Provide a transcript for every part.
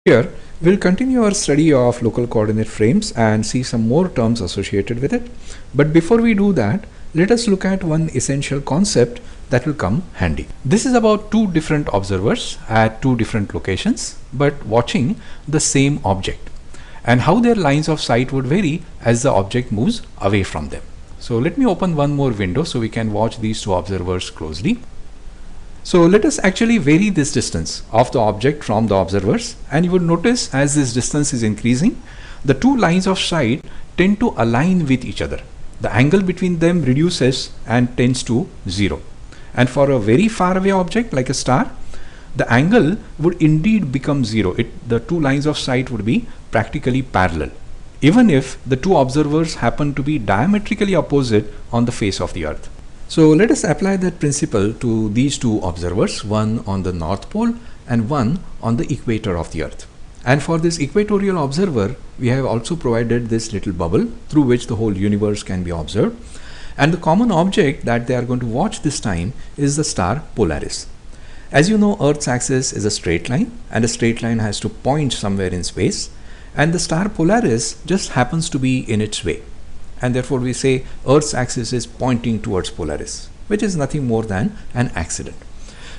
Here, we'll continue our study of local coordinate frames and see some more terms associated with it. But before we do that, let us look at one essential concept that will come handy. This is about two different observers at two different locations, but watching the same object, and how their lines of sight would vary as the object moves away from them. So let me open one more window so we can watch these two observers closely. So let us actually vary this distance of the object from the observers, and you will notice as this distance is increasing, the two lines of sight tend to align with each other. The angle between them reduces and tends to 0. And for a very far away object like a star, the angle would indeed become 0. The two lines of sight would be practically parallel, even if the two observers happen to be diametrically opposite on the face of the earth. So let us apply that principle to these two observers, one on the North Pole and one on the equator of the earth. And for this equatorial observer, we have also provided this little bubble through which the whole universe can be observed. And the common object that they are going to watch this time is the star Polaris. As you know, Earth's axis is a straight line, and a straight line has to point somewhere in space, and the star Polaris just happens to be in its way. And therefore we say Earth's axis is pointing towards Polaris, which is nothing more than an accident.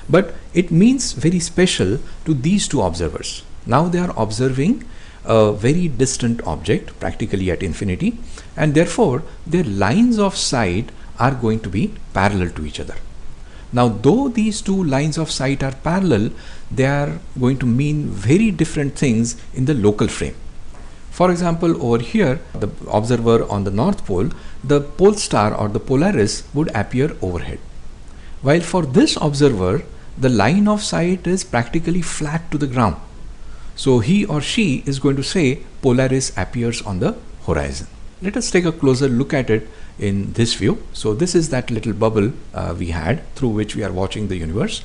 But it means very special to these two observers. Now they are observing a very distant object, practically at infinity, and therefore their lines of sight are going to be parallel to each other. Now, though these two lines of sight are parallel, they are going to mean very different things in the local frame. For example, over here, the observer on the North Pole, the pole star or the Polaris would appear overhead. While for this observer, the line of sight is practically flat to the ground. So he or she is going to say Polaris appears on the horizon. Let us take a closer look at it in this view. So this is that little bubble we had through which we are watching the universe.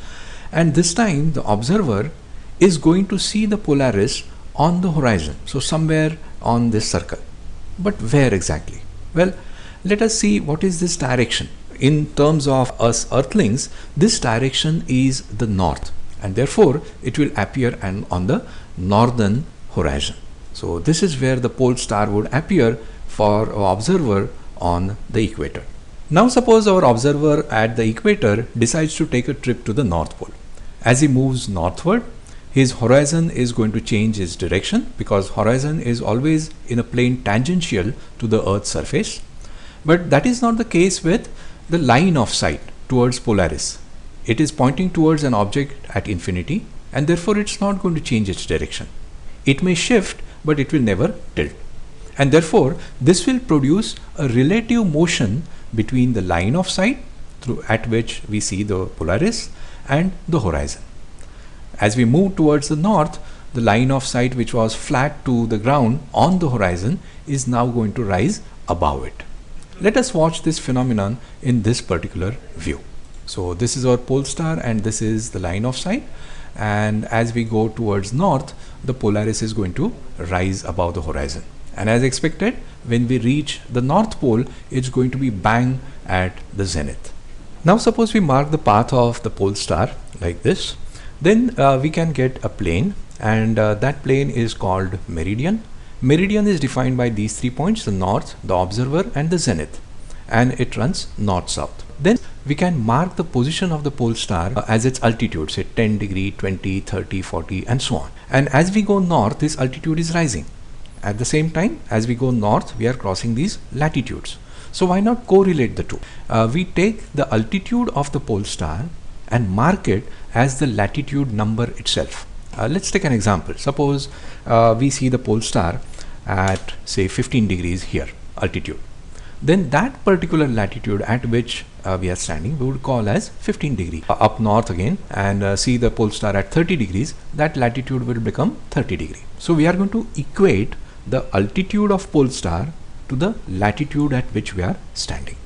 And this time the observer is going to see the Polaris on the horizon, so somewhere on this circle. But where exactly? Well, let us see what is this direction. In terms of us earthlings, this direction is the north, and therefore it will appear on the northern horizon. So this is where the pole star would appear for an observer on the equator. Now suppose our observer at the equator decides to take a trip to the North Pole. As he moves northward, his horizon is going to change its direction, because horizon is always in a plane tangential to the Earth's surface. But that is not the case with the line of sight towards Polaris. It is pointing towards an object at infinity, and therefore it's not going to change its direction. It may shift, but it will never tilt. And therefore this will produce a relative motion between the line of sight at which we see the Polaris and the horizon. As we move towards the north, the line of sight which was flat to the ground on the horizon is now going to rise above it. Let us watch this phenomenon in this particular view. So this is our pole star and this is the line of sight, and as we go towards north, the Polaris is going to rise above the horizon. And as expected, when we reach the North Pole, it's going to be bang at the zenith. Now suppose we mark the path of the pole star like this. Then we can get a plane, and that plane is called meridian. Meridian is defined by these 3 points: the north, the observer, and the zenith, and it runs north-south. Then we can mark the position of the pole star as its altitude, say 10 degree, 20, 30, 40, and so on. And as we go north, this altitude is rising. At the same time, as we go north, we are crossing these latitudes. So why not correlate the two? We take the altitude of the pole star and mark it as the latitude number itself. Let's take an example. Suppose we see the pole star at say 15 degrees here, altitude. Then that particular latitude at which we are standing, we would call as 15 degree. Up north again and see the pole star at 30 degrees, that latitude will become 30 degree. So we are going to equate the altitude of pole star to the latitude at which we are standing.